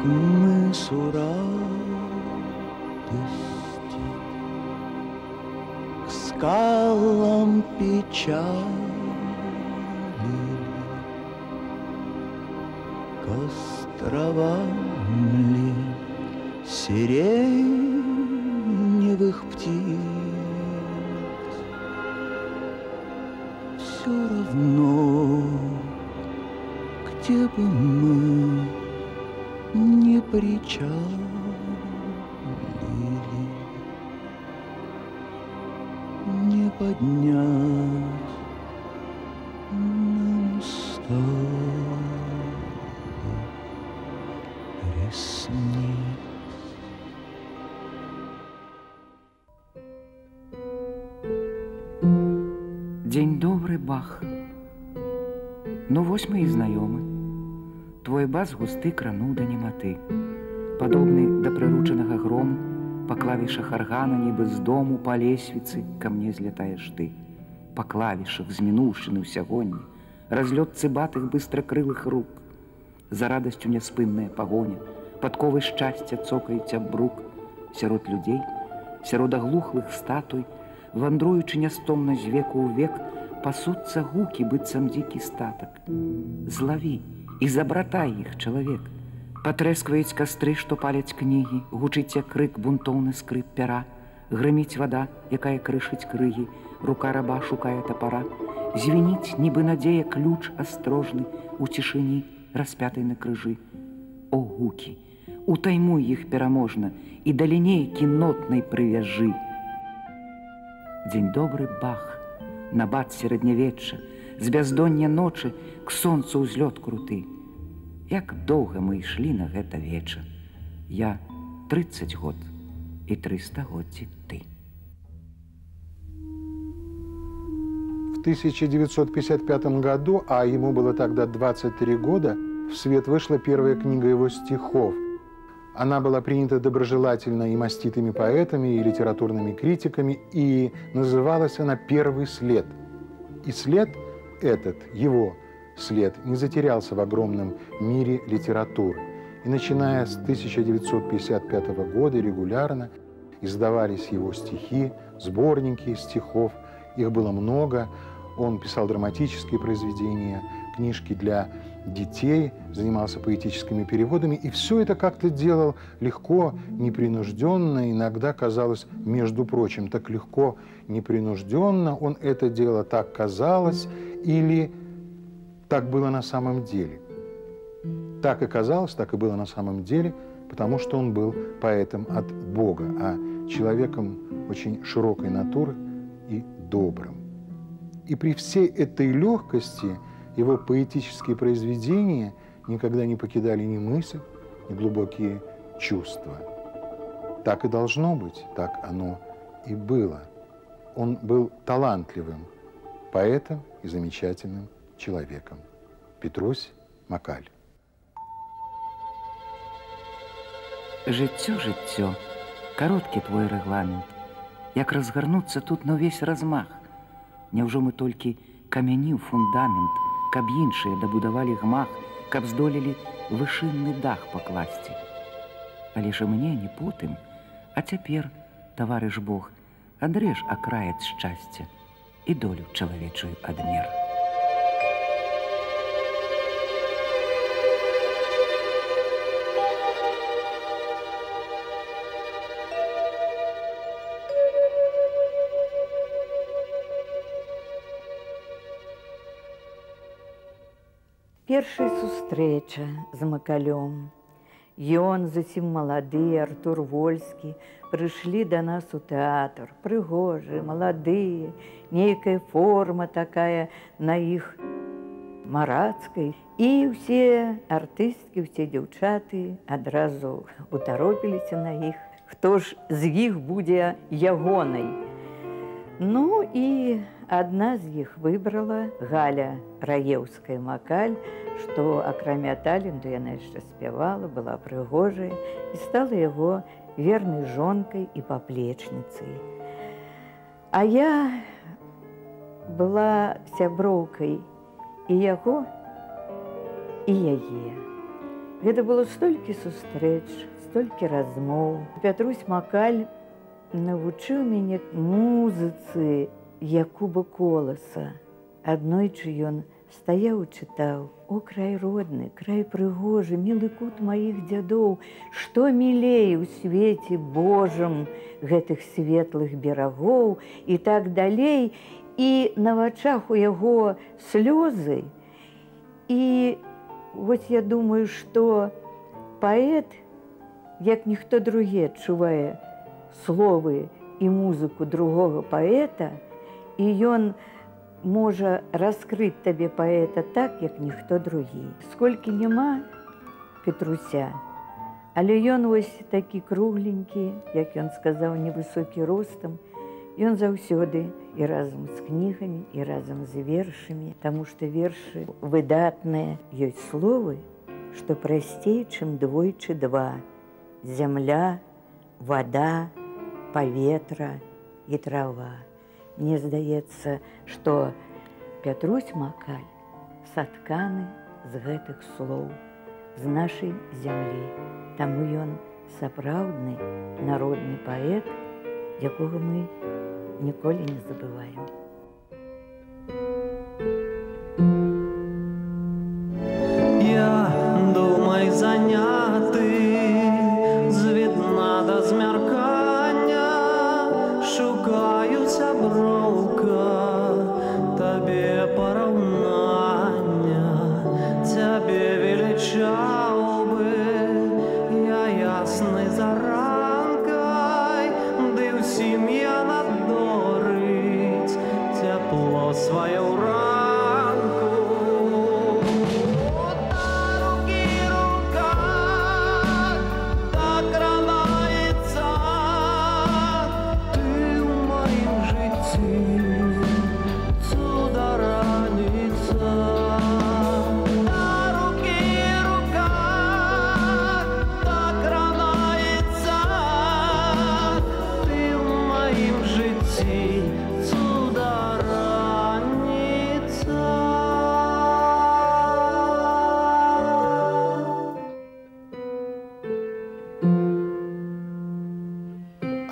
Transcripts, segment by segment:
мысу радости, к скалам печали, к островам ли сиреневых птиц. Все равно, где бы мы не причалили, не поднять нам с тобой ресниц. Дзень добры, Бах. Ну, вось мы і знаёмы. Твой бас густы крануў да нематы, падобны да прыручанага грому, па клавішах аргана, нібы з дому па лесвіцы ка мне злятаеш ты. Па клавішах змінуўшчыны ў сягонні, разлёт цыбатых быстракрылых рук. За радасцю няспынная пагоня, падковы шчасця цокаюць аб брук. Сярод людзей, сярод аглухлых статуй, вандруючы нястомна з веку ў век, пасуцца гукі, быццам дзікі статак. Злаві і забратай іх, чалавек. Патрэскваюць кастры, што паляць кнігі, гучыць як крык бунтоўны скрып пяра, грыміць вада, якая крышыць крыгі, рука раба шукае тапара, звініць, нібы надзея ключ астрожны у цішыні, распятай на крыжы. О, гукі, утаймуй іх пераможна і да лінейкі нотнай прывяжы. Дзень добры, Бах, набат сярэднявечча, з бяздоння ночы к сонцу ўзлёт круты. Як доўга мы ішлі на гэта веча. Я 30 год і 300 годдзі ты. В 1955 году, а ему было тогда 23 года, в свет вышла первая книга его стихов. Она была принята доброжелательно и маститыми поэтами, и литературными критиками, и называлась она «Первый след». И след этот, его след, не затерялся в огромном мире литературы. И начиная с 1955 года регулярно издавались его стихи, сборники стихов. Их было много. Он писал драматические произведения, книжки для детей, занимался поэтическими переводами. И все это как-то делал легко, непринужденно. Иногда казалось, между прочим, так легко, непринужденно. Он это делал, так казалось, или так было на самом деле. Так и казалось, так и было на самом деле, потому что он был поэтом от Бога, а человеком очень широкой натуры и добрым. И при всей этой легкости его поэтические произведения никогда не покидали ни мысль, ни глубокие чувства. Так и должно быть, так оно и было. Он был талантливым поэтом и замечательным человеком. Петрусь Макаль. Жыццё, жыццё, кароткі твой рэгламент. Як разгарнуцца тут на ўвесь размах. Няўжо мы толькі камянів фундамент, каб іншыя дабудавалі гмах, каб здолелі вышынны дах пакласці. Але ж мне не потым, а цяпер, таварыш Бог, адрэж акраец шчасця і долю чалавечую адмер. Першая сустрэча з Макалём. Ён, зусім малады, Артур Вольскі, прыйшлі да нас у тэатр. Прыгожыя, маладыя, нейкая форма такая на іх марацкай. І ўсе артысткі, ўсе дзяўчаты адразу утаропіліся на іх. Хто ж з іх будзе ягонай? Ну і адна з іх выбрала Галя Раеўская-Макаль, што акрамя таленту яна яшчэ спявала, была прыгожая і стала яго вернай жонкай і паплечніцай. А я была сяброўкай і яго, і яе. Гэта было столькі сустрэч, столькі размоў. Пятрусь Макаль навучыў мяне музыцы Якуба Коласа. Аднойчы ён стаяў і чытаў: «О, край родны, край прыгожы, мілы кут маіх дзядоў, што мілей у свеце Божым гэтых светлых берагоў» і так далей. І на вачах у яго слёзы. І вось я думаю, што паэт, як ніхто другі, адчувае словы і музыку другога паэта, і ён можа раскрыць табе паэта так, як ніхто другі. Сколькі няма Петруся, але ён вось такі кругленькі, як ён сказаў, невысокі ростам, ён заўсёды і разам з кнігамі, і разам з вершамі, таму што вершы выдатныя. Ёсць словы, што прасцей, чым двойчы два: зямля, вада, паветра і трава. Мне здаецца, што Пятрусь Макаль сатканы з гэтых слоў, з нашай зямлі. Таму ён сапраўдны народны паэт, якога мы ніколі не забываем. Я думай заняты з відна да змяркання, шукаю сяброўка табе параўнання, цябе велічаў бы я яснай заранкай, ды ўсім я надорыць цяпло сваё ў ранку.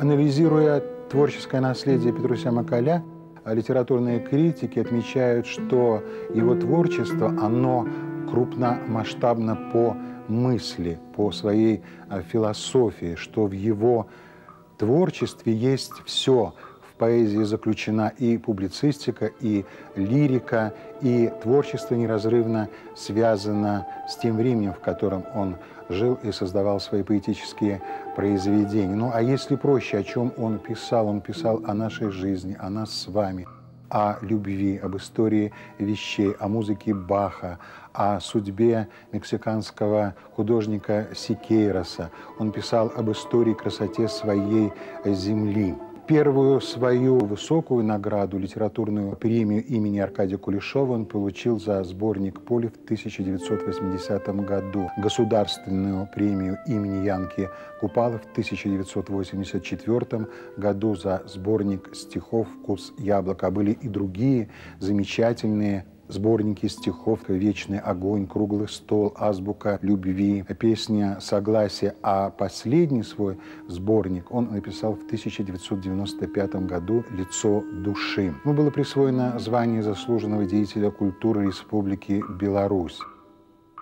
Анализируя творческое наследие Петруся Макаля, литературные критики отмечают, что его творчество, оно крупномасштабно по мысли, по своей философии, что в его творчестве есть все. В поэзии заключена и публицистика, и лирика, и творчество неразрывно связано с тем временем, в котором он жил и создавал свои поэтические произведения. Ну, а если проще, о чем он писал? Он писал о нашей жизни, о нас с вами, о любви, об истории вещей, о музыке Баха, о судьбе мексиканского художника Сикейроса. Он писал об истории и красоте своей земли. Первую свою высокую награду, литературную премию имени Аркадия Кулешова, он получил за сборник «Поле» в 1980 году. Государственную премию имени Янки Купала в 1984 году за сборник стихов «Вкус яблока». Были и другие замечательные сборники стихов: «Вечный огонь», «Круглый стол», «Азбука любви», песня «Согласие». А последний свой сборник он написал в 1995 году «Лицо души». Ему было присвоено звание заслуженного деятеля культуры Республики Беларусь.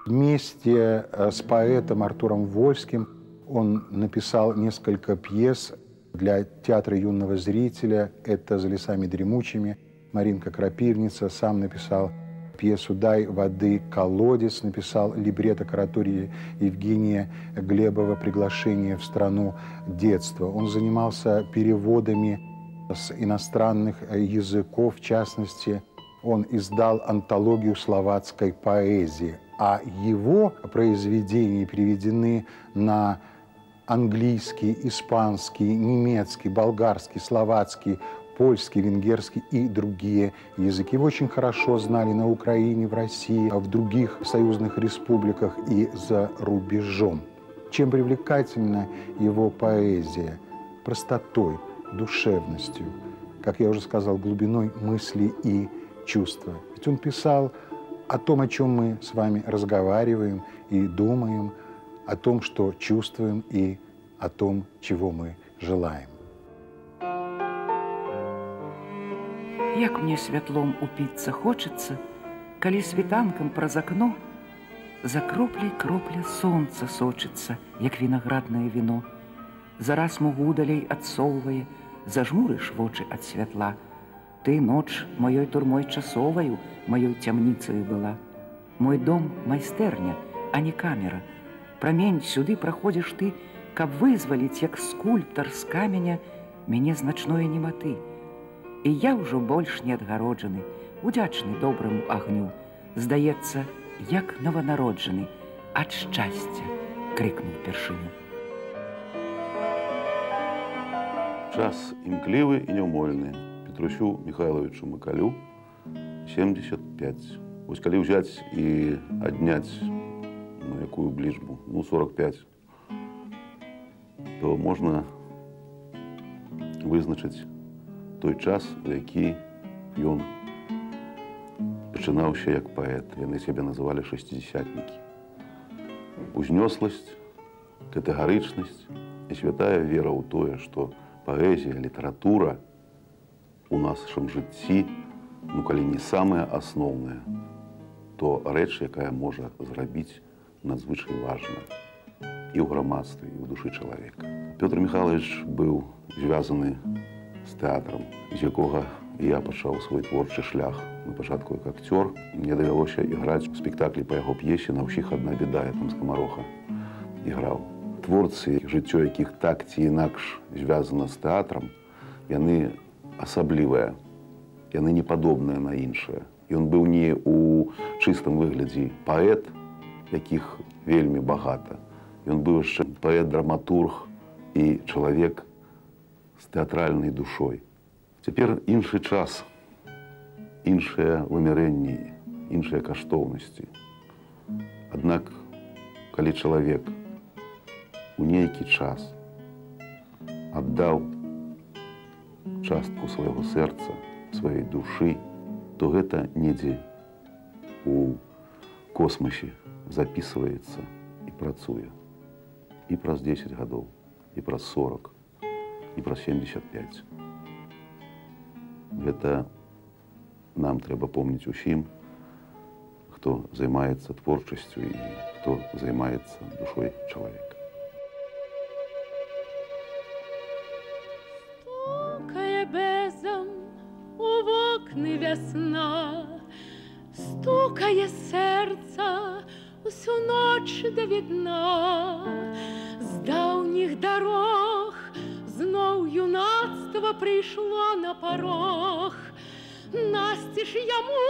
Вместе с поэтом Артуром Вольским он написал несколько пьес для театра юного зрителя. Это «За лесами дремучими», Маринка Крапивница, сам написал пьесу «Дай воды колодец», написал либретто к оратории Евгения Глебова «Приглашение в страну детства». Он занимался переводами с иностранных языков, в частности, он издал антологию словацкой поэзии, а его произведения переведены на английский, испанский, немецкий, болгарский, словацкий, польский, венгерский и другие языки. Его очень хорошо знали на Украине, в России, в других союзных республиках и за рубежом. Чем привлекательна его поэзия? Простотой, душевностью, как я уже сказал, глубиной мысли и чувства. Ведь он писал о том, о чем мы с вами разговариваем и думаем, о том, что чувствуем и о том, чего мы желаем. Як мне святлом упіцца хочацца, калі світанкам праз акно за кропляй кропля сонца сочыцца, як вінаграднае віно. Зараз мугу далей адсоўвае, зажмурыш вочы ад святла. Ты, ноч, маёй турмой часоваю, маёй цямніцаю была. Мой дом — майстэрня, а не камера. Прамень сюды праходзіш ты, каб вызваліць, як скульптар з каменя, мяне значное нематы. І я ўжо больш не адгароджаны, удзячны добраму агню. Здаецца, як новонароджаны, ад шчасця, крикнуў першыню. Час імклівы і няўмольны. Петрусю Михайловичу Макалю 75. Вось калі ўзяць і адняць, ну, якую лічбу, ну, 45, то можна вызначыць той час, у які ён пачынаўся як паэт. Яны сябе называлі шасцідзесятнікі. Узнёсласць, катэгарычнасць і святая вера ў тое, што паэзія, літаратура у нашым жыцці, ну, калі не самая асноўная, то рэч, якая можа зрабіць надзвычай важна і ў грамадстве, і ў душы чалавека. Пётр Михайлович быў звязаны з тэатрам, з якога я пачаў свой творчы шлях. На пачатку як акцёр. Мне давялося іграць у спектаклі па яго п'есе «На ўсіх адна беда», я там скамароха іграў. Творцы, жыццё якіх так ці інакш звязана з тэатрам, яны асаблівыя, яны не падобныя на іншыя. Ён быў не ў чыстым выглядзе паэт, якіх вельмі багата. Ён быў яшчэ паэт-драматург і чалавек з тэатральнай душой. Цяпер іншы час, іншыя вымярэнні, іншыя каштоўнасці. Аднак, калі чалавек у нейкі час аддаў частку свайго сэрца, сваёй душы, то гэта недзе у космосе запісваецца і працуе. І праз 10 гадоў, і праз 40, і праз 75. Гэта нам трэба помніць усім, хто займаецца творчасцю і хто займаецца душой чалавека. Стукає безом у вокни весна, стукає серця усю ноч до відна. З давніх дорог знов юнацтво прийшло на порог. Настежь яму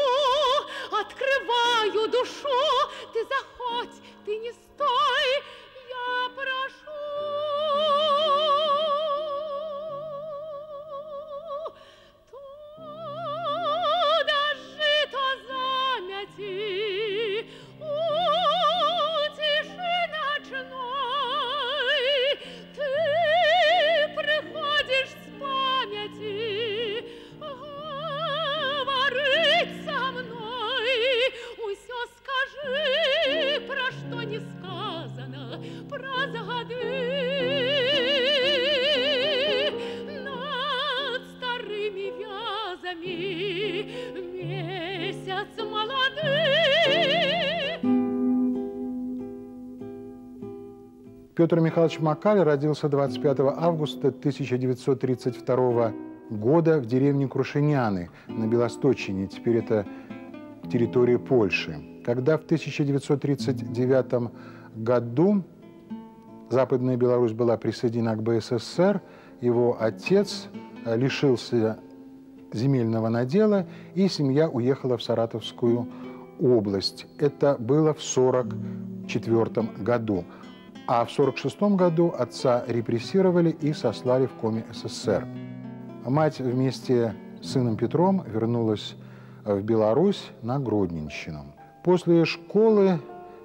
открываю душу, ты заходь, ты не стой, я прошу. Туда жито замяти, у тиши ночной, ты приходишь с памяти, со мной, усё скажи, про что не сказано, про загады. Над старыми вязами месяц молодых. Петр Михайлович Макаль родился 25 августа 1932 года в деревне Крушиняны на Белосточине, теперь это территория Польши. Когда в 1939 году Западная Беларусь была присоединена к БССР, его отец лишился земельного надела, и семья уехала в Саратовскую область. Это было в 1944 году. А в 1946 году отца репрессировали и сослали в Коми СССР. Мать вместе с сыном Петром вернулась в Беларусь на Гродненщину. После школы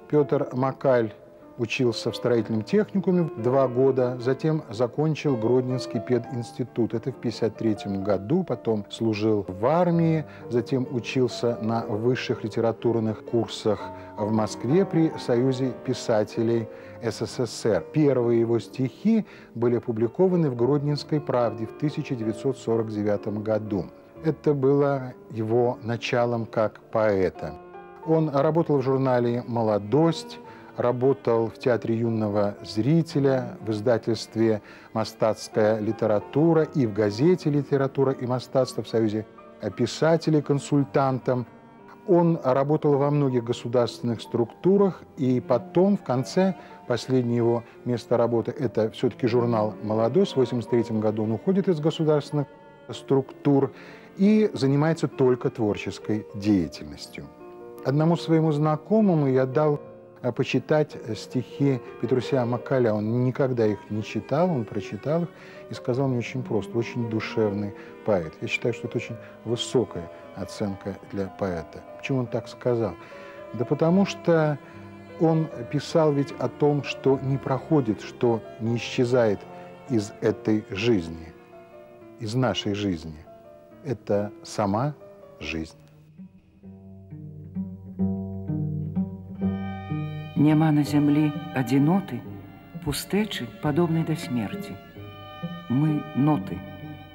Петр Макаль учился в строительном техникуме 2 года, затем закончил Гродненский пединститут. Это в 1953 году, потом служил в армии, затем учился на высших литературных курсах в Москве при Союзе писателей СССР. Первые его стихи были опубликованы в «Гродненской правде» в 1949 году. Это было его началом как поэта. Он работал в журнале «Молодость», работал в Театре юного зрителя, в издательстве «Мастатская литература» и в газете «Литература и мастатство», в Союзе писателей консультантом. Он работал во многих государственных структурах, и потом, в конце, последнее его место работы – это все-таки журнал «Молодость». В 1983 году он уходит из государственных структур и занимается только творческой деятельностью. Одному своему знакомому я дал почитать стихи Петруся Макаля. Он никогда их не читал, он прочитал их и сказал мне очень просто: очень душевный поэт. Я считаю, что это очень высокая оценка для поэта. Почему он так сказал? Да потому что он писал ведь о том, что не проходит, что не исчезает из этой жизни, из нашей жизни. Это сама жизнь. Няма на зямлі адзіноты, пустэчы, падобнай да смерці. Мы ноты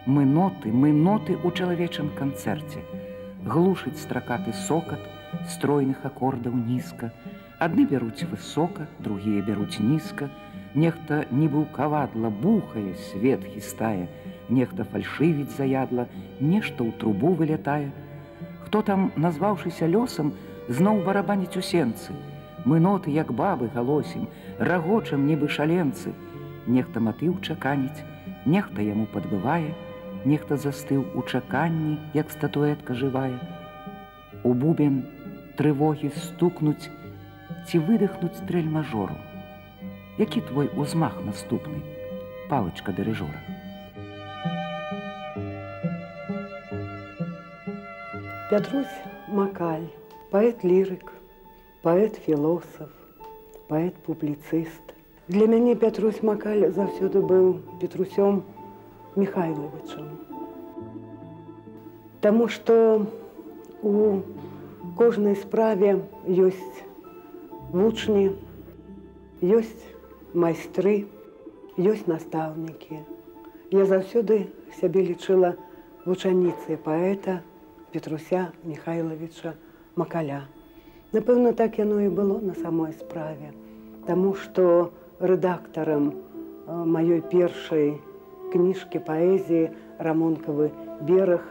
ў чалавечым канцэрце. Глушыць стракаты сокат стройных акордаў нізка. Адны бяруць высока, другія бяруць нізка. Нехта нібы ў кавадла бухае, свет хістае, нехта фальшывіць заядла, нешта ў трубу вылятае. Хто там, назваўшыся лёсам, зноў барабаніць у сенцы. Мы ноты, як бабы, галосім, рагочам, нібы шаленцы. Нехта матыў чаканіць, нехта яму падбывае, нехта застыў у чаканні, як статуэтка жывая. У бубен трывогі стукнуць ці выдыхнуць стрэль мажору. Які твой узмах наступны, палачка дырыжора? Пятрусь Макаль, поэт-лирик, поэт-філосаф, поэт-публіцыст. Для мяне Пятрусь Макаль заўсёды быў Петрусём Михайловичем. Таму што у кожнай справе ёсць вучні, ёсць майстры, ёсць настаўнікі. Я заўсёды сябе лічыла вучаніцай паэта Петруся Михайловича Макаля. Напэўна, так яно і было на самой справе, таму што рэдактарам маёй першай кніжкі паэзіі «Рамонкавы бераг»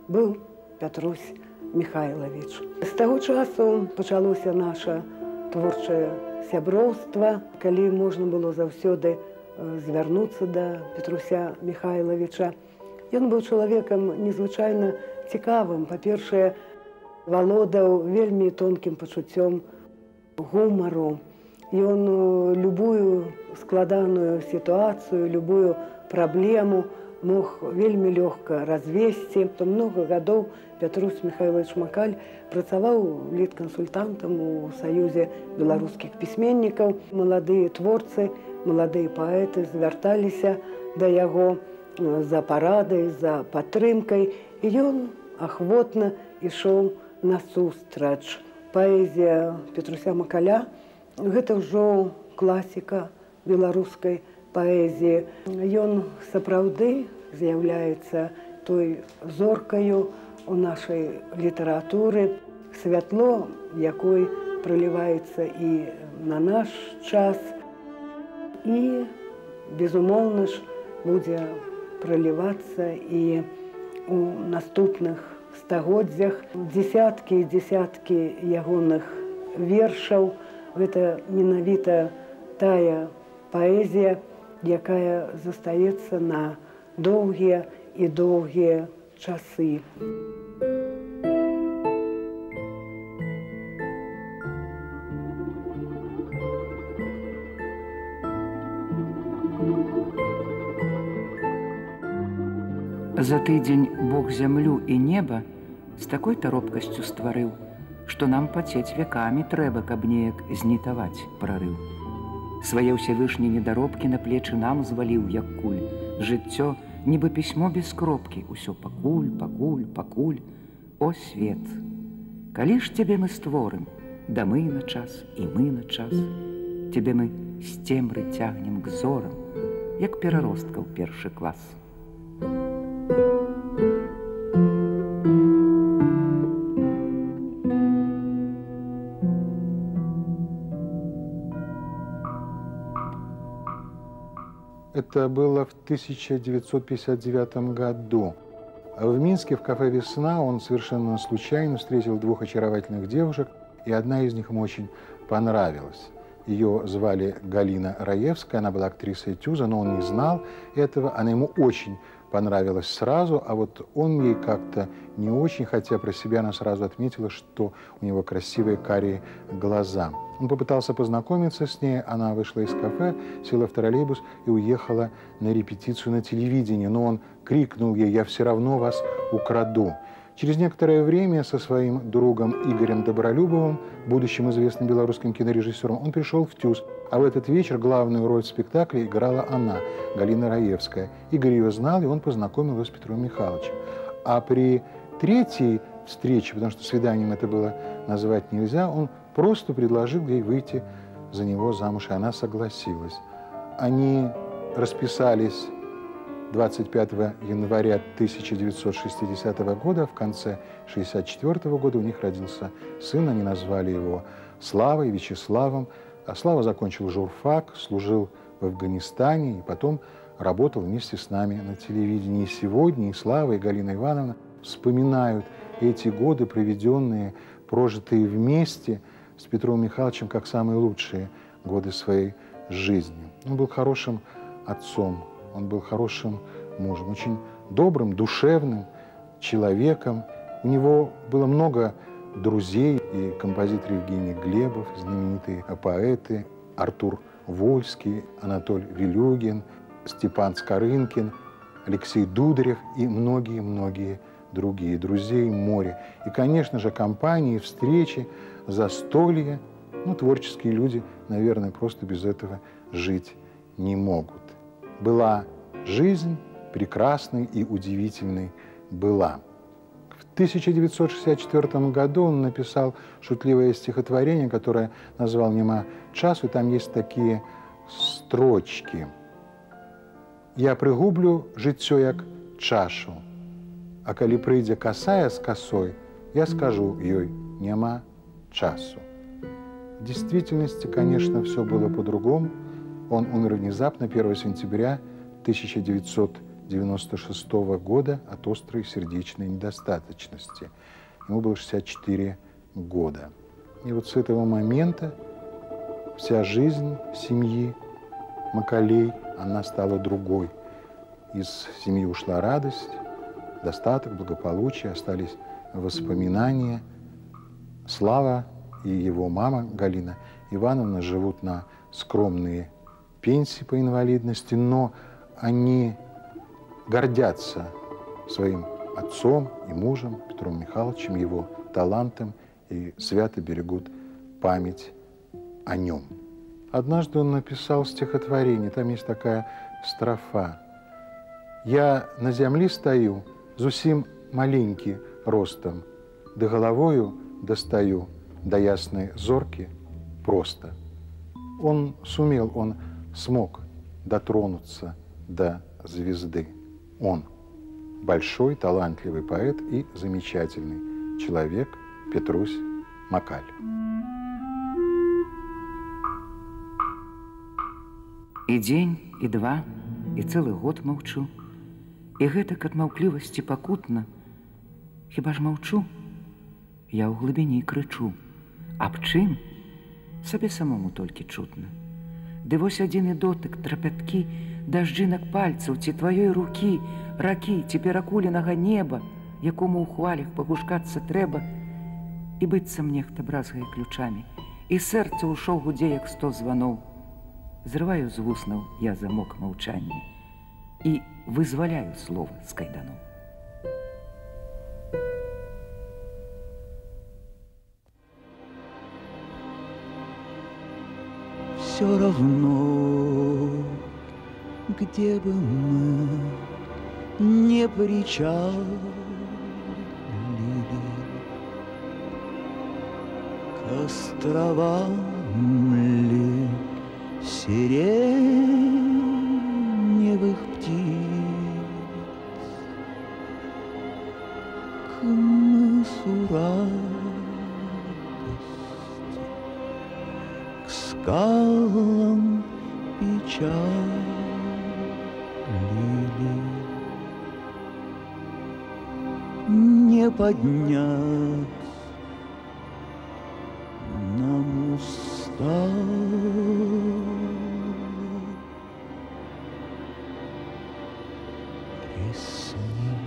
быў Пятрусь Михайлович. З таго часу пачалося наша творчае сяброўства, калі можна было заўсёды звярнуцца да Петруся Михайловича. Ён быў чалавекам незвычайна цікавым. Па-першае, валодаў вельмі тонкім пачуццём гумару. Ён любую складаную сітуацыю, любую праблему мог вельмі лёгка развесці. Многа гадоў Пятрусь Михайлович Макаль працаваў літкансультантам у Саюзе беларускіх пісьменнікаў. Маладыя творцы, маладыя паэты звярталіся да яго за парадай, за падтрымкай. І ён ахвотна ішоў насустрач. Паэзія Петруся Макаля – гэта ўжо класіка беларускай паэзіі. Ён сапраўды з'яўляецца той зоркаю у нашай літаратуры, святло якой праліваецца і на наш час, і, безумоўна ж, будзе пралівацца і у наступных стагоддзях. Дзесяткі і дзесяткі ягоных вершаў. Гэта менавіта тая паэзія, якая застаецца на доўгія і доўгія часы. За тыдзень Бог зямлю і неба з такой таропкасцю стварыў, што нам пацець векамі трэба, каб неяк знітаваць прарыў. Свае ўсявышні недаробкі на плечы нам зваліў, як куль. Жыццё, нібы пісьмо без кропкі, усё пакуль, пакуль, пакуль. О, свет! Калі ж цябе мы створым, да мы на час, і мы на час, цябе мы з цемры цягнем к зорам, як пераростка ў першы клас. Это было в 1959 году. В Минске в кафе «Весна» он совершенно случайно встретил двух очаровательных девушек, и одна из них ему очень понравилась. Ее звали Галина Раевская, она была актрисой ТЮЗа, но он не знал этого. Она ему очень понравилась сразу, а вот он ей как-то не очень, хотя про себя она сразу отметила, что у него красивые карие глаза. Он попытался познакомиться с ней, она вышла из кафе, села в троллейбус и уехала на репетицию на телевидении, но он крикнул ей: «Я все равно вас украду». Через некоторое время со своим другом Игорем Добролюбовым, будущим известным белорусским кинорежиссером, он пришел в ТЮЗ. А в этот вечер главную роль в спектакле играла она, Галина Раевская. Игорь ее знал, и он познакомил ее с Петром Михайловичем. А при третьей встрече, потому что свиданием это было назвать нельзя, он просто предложил ей выйти за него замуж, и она согласилась. Они расписались 25 января 1960 года, в конце 1964 года у них родился сын, они назвали его Славой, Вячеславом. А Слава закончил журфак, служил в Афганистане и потом работал вместе с нами на телевидении. И сегодня и Слава, и Галина Ивановна вспоминают эти годы, проведенные, прожитые вместе с Петром Михайловичем, как самые лучшие годы своей жизни. Он был хорошим отцом, он был хорошим мужем, очень добрым, душевным человеком. У него было много друзей, и композитор Евгений Глебов, знаменитые поэты Артур Вольский, Анатолий Вилюгин, Степан Скорынкин, Алексей Дударев и многие-многие другие. Друзей море. И, конечно же, компании, встречи, застолья. Ну, творческие люди, наверное, просто без этого жить не могут. Была жизнь, прекрасной и удивительной была. В 1964 году он написал шутливое стихотворение, которое назвал «Нема часу». Там есть такие строчки. «Я пригублю жыццё як чашу, а калі прыйдзе касая з косой, я скажу ёй: нема часу». В действительности, конечно, все было по-другому. Он умер внезапно 1 сентября 1996 года от острой сердечной недостаточности. Ему было 64 года. И вот с этого момента вся жизнь семьи Макалей, она стала другой. Из семьи ушла радость, достаток, благополучие, остались воспоминания. Слава и его мама Галина Ивановна живут на скромные пенсии по инвалидности, но они гордятся своим отцом и мужем Петром Михайловичем, его талантом, и свято берегут память о нем. Однажды он написал стихотворение, там есть такая строфа. «Я на землі стою, зусім маленький ростом, да головою достаю до ясной зорки просто». Он сумел, он смог дотронуться до звезды. Он большой, талантливый поэт и замечательный человек Петрусь Макаль. І дзень, і два, і цэлы год маўчу. І гэтак ад маўклівасці пакутна. Хіба ж маўчу? Я ў глыбіні крычу. Аб чым? Сабе самому толькі чутна. Ды вось адзіны дотык, трапяткі, дажджынак пальцаў ці тваёй рукі, ракі ці перакуленага неба, якому ў хвалях пагушкацца трэба, і быццам нехта бразгае ключамі, і сэрца ўшоў гудзе, як 100 званоў. Зрываю з вуснаў я замок маўчання і вызваляю слова з кайданоў. все равно, где бы мы не причалили, к островам ли сиреневых птиц, к мысу радости, к скалам печали, не поднять нам устал и снег.